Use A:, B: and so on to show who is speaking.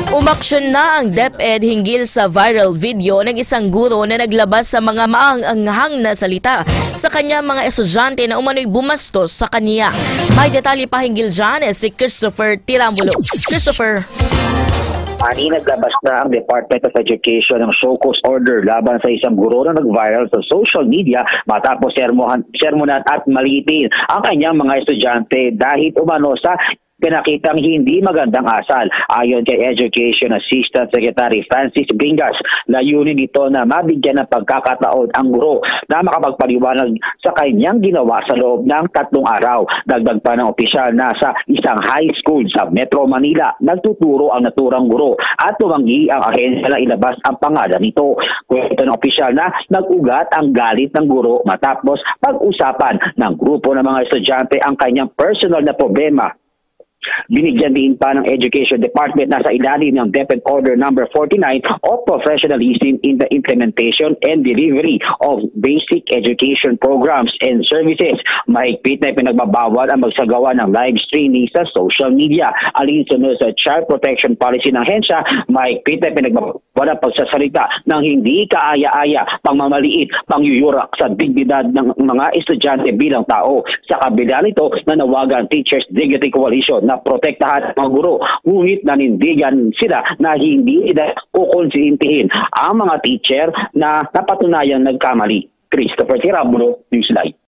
A: Umaksyon na ang DepEd hinggil sa viral video ng isang guro na naglabas sa mga maanghang na salita sa kanya mga estudyante na umano'y bumastos sa kanya. May detalye pa hinggil dyan si Christopher Tirambulo. Christopher.
B: Naglabas na ang Department of Education ng show cause order laban sa isang guro na nag-viral sa social media matapos sermonan at maliitin ang kanyang mga estudyante dahil umano sa pinakitang hindi magandang asal. Ayon kay Education Assistant Secretary Francis Bringas, layunin nito na mabigyan ng pagkakataon ang guro na makapagpaliwanag sa kanyang ginawa sa loob ng 3 araw. Dagdag pa ng opisyal na sa isang high school sa Metro Manila, nagtuturo ang naturang guro at tumanggi ang ahensya na ilabas ang pangalan nito. Kwento ng opisyal na nag-ugat ang galit ng guro matapos pag-usapan ng grupo ng mga estudyante ang kanyang personal na problema. Binigyan din pa ng Education Department na sa ilalim ng DepEd Order No. 49 o professionalism in the implementation and delivery of basic education programs and services. Mahigpit na pinagbabawal ang magsagawa ng live streaming sa social media. Alinsunod sa Child Protection Policy ng hensya, mahigpit na pinagbabawal ang pagsasalita ng hindi kaaya-aya, pangmamaliit, pangyuyurak sa dignidad ng mga estudyante bilang tao. Sa kabila nito, nanawagan Teachers Dignity Coalition na protektahan ang mga guro, ngunit nanindigan sila na hindi nila kukonsintihin ang mga teacher na napatunayang nagkamali. Christopher Tirambulo, Newsline.